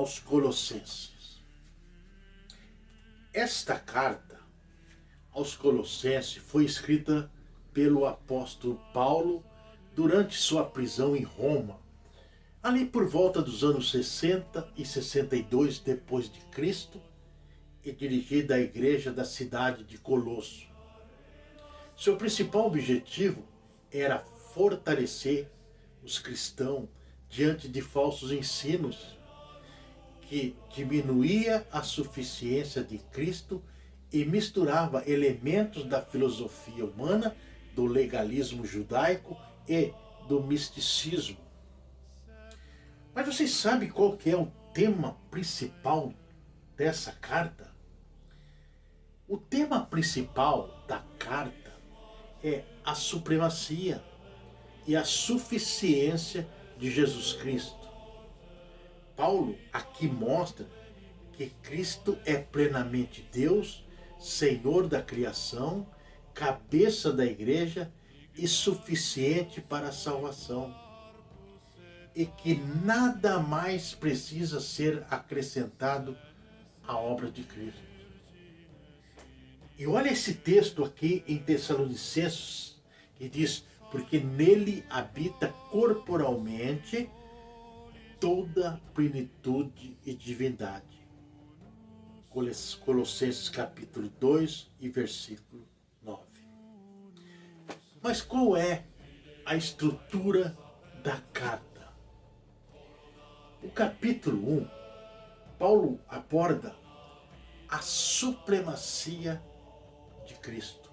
aos Colossenses. Esta carta aos Colossenses foi escrita pelo apóstolo Paulo durante sua prisão em Roma, ali por volta dos anos 60 e 62 depois de Cristo, e dirigida à igreja da cidade de Colosso. Seu principal objetivo era fortalecer os cristãos diante de falsos ensinos que diminuía a suficiência de Cristo e misturava elementos da filosofia humana, do legalismo judaico e do misticismo. Mas vocês sabem qual que é o tema principal dessa carta? O tema principal da carta é a supremacia e a suficiência de Jesus Cristo. Paulo aqui mostra que Cristo é plenamente Deus, Senhor da criação, cabeça da igreja e suficiente para a salvação. E que nada mais precisa ser acrescentado à obra de Cristo. E olha esse texto aqui em Tessalonicenses, que diz: porque nele habita corporalmente toda plenitude e divindade. Colossenses capítulo 2 e versículo 9. Mas qual é a estrutura da carta? O capítulo 1, Paulo aborda a supremacia de Cristo.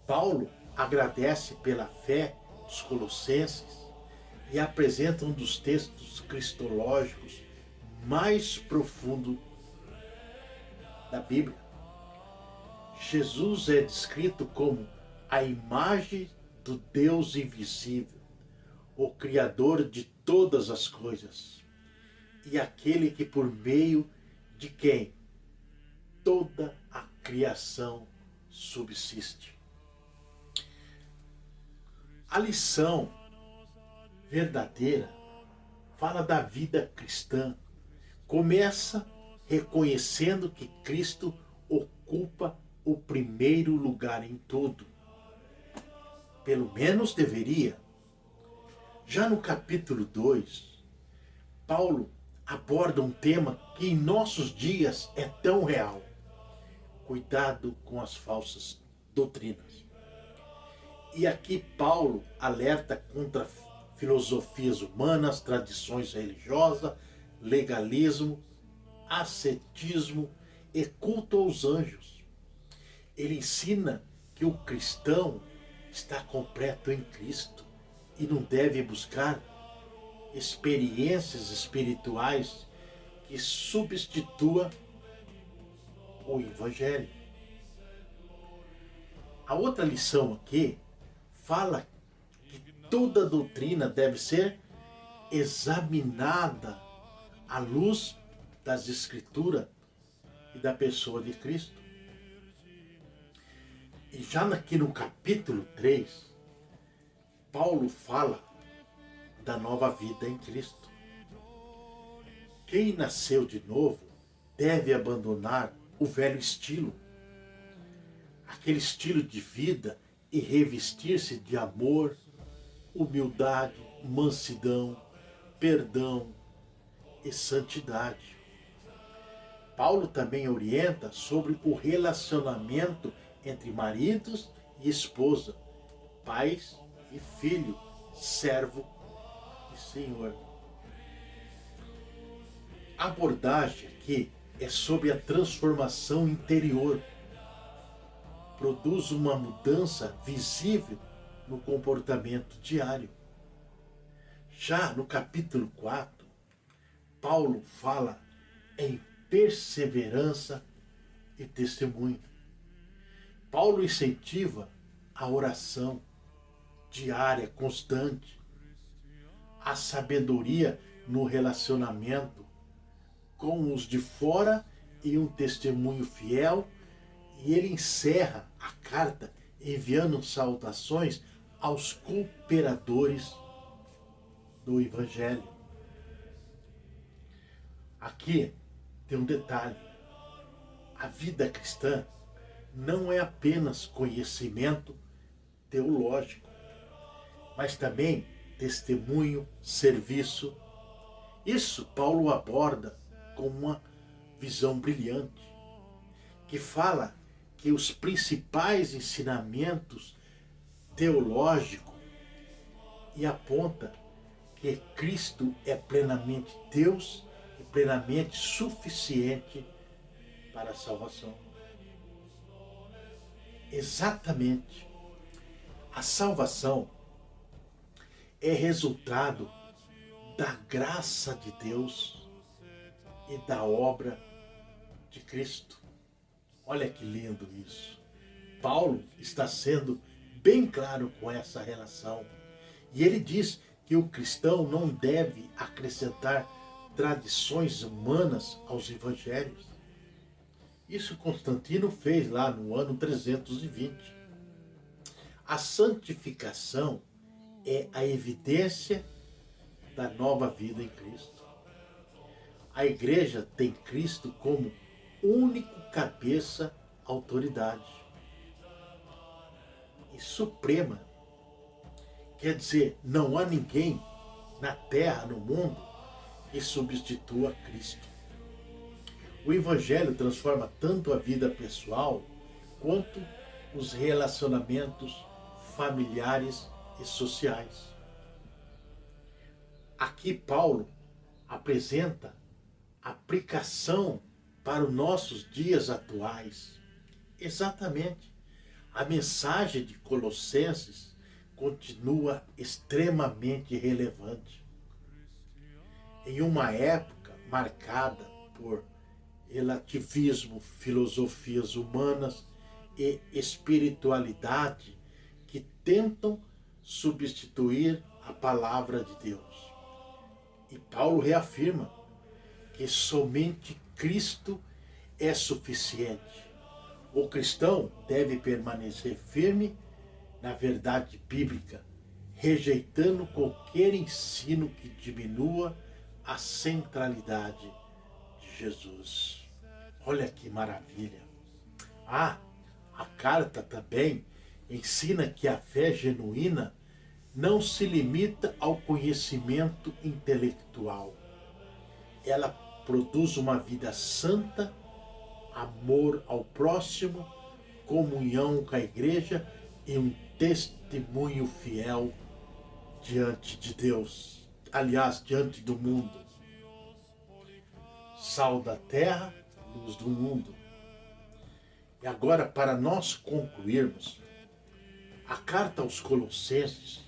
Paulo agradece pela fé dos colossenses e apresenta um dos textos cristológicos mais profundos da Bíblia. Jesus é descrito como a imagem do Deus invisível, o Criador de todas as coisas, e aquele que por meio de quem toda a criação subsiste. A lição verdadeira fala da vida cristã. Começa reconhecendo que Cristo ocupa o primeiro lugar em tudo. Pelo menos deveria. Já no capítulo 2, Paulo aborda um tema que em nossos dias é tão real: cuidado com as falsas doutrinas. E aqui Paulo alerta contra filosofias humanas, tradições religiosas, legalismo, ascetismo e culto aos anjos. Ele ensina que o cristão está completo em Cristo e não deve buscar experiências espirituais que substitua o Evangelho. A outra lição aqui fala que toda doutrina deve ser examinada à luz das Escrituras e da pessoa de Cristo. E já aqui no capítulo 3, Paulo fala da nova vida em Cristo. Quem nasceu de novo deve abandonar o velho estilo, aquele estilo de vida, e revestir-se de amor, humildade, mansidão, perdão e santidade. Paulo também orienta sobre o relacionamento entre maridos e esposa, pais e filho, servo e senhor. A abordagem aqui é sobre a transformação interior. Produz uma mudança visível no comportamento diário. Já no capítulo 4, Paulo fala em perseverança e testemunho. Paulo incentiva a oração diária, constante, a sabedoria no relacionamento com os de fora e um testemunho fiel. E ele encerra a carta enviando saudações aos cooperadores do Evangelho. Aqui tem um detalhe. A vida cristã não é apenas conhecimento teológico, mas também testemunho, serviço. Isso Paulo aborda com uma visão brilhante, que fala que os principais ensinamentos teológicos e aponta que Cristo é plenamente Deus e plenamente suficiente para a salvação. Exatamente. A salvação é resultado da graça de Deus e da obra de Cristo. Olha que lindo isso. Paulo está sendo bem claro com essa relação. E ele diz que o cristão não deve acrescentar tradições humanas aos evangelhos. Isso Constantino fez lá no ano 320. A santificação é a evidência da nova vida em Cristo. A igreja tem Cristo como único cabeça, autoridade e suprema. Quer dizer, não há ninguém na terra, no mundo, que substitua Cristo. O Evangelho transforma tanto a vida pessoal quanto os relacionamentos familiares e sociais. Aqui Paulo apresenta aplicação para os nossos dias atuais. Exatamente. A mensagem de Colossenses continua extremamente relevante. Em uma época marcada por relativismo, filosofias humanas e espiritualidade que tentam substituir a palavra de Deus. E Paulo reafirma que somente Cristo é suficiente. O cristão deve permanecer firme na verdade bíblica, rejeitando qualquer ensino que diminua a centralidade de Jesus. Olha que maravilha! A carta também ensina que a fé genuína não se limita ao conhecimento intelectual. Ela produz uma vida santa, amor ao próximo, comunhão com a igreja e um testemunho fiel diante de Deus, aliás, diante do mundo. Sal da terra, luz do mundo. E agora, para nós concluirmos, a carta aos Colossenses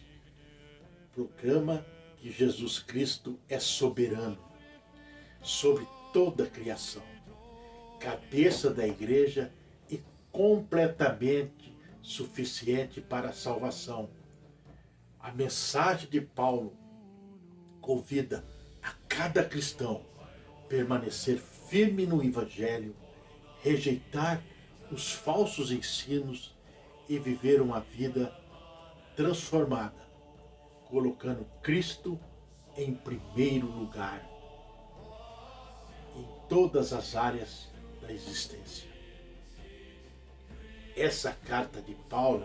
proclama que Jesus Cristo é soberano sobre toda a criação, cabeça da igreja e completamente suficiente para a salvação. A mensagem de Paulo convida a cada cristão a permanecer firme no Evangelho, rejeitar os falsos ensinos e viver uma vida transformada, colocando Cristo em primeiro lugar em todas as áreas da existência. Essa carta de Paulo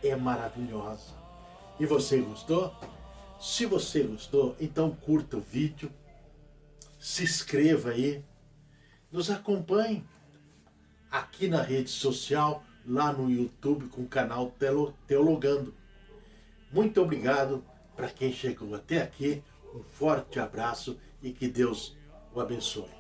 é maravilhosa. E você gostou? Se você gostou, então curta o vídeo, se inscreva aí, nos acompanhe aqui na rede social, lá no YouTube com o canal Teologando. Muito obrigado para quem chegou até aqui, um forte abraço e que Deus o abençoe.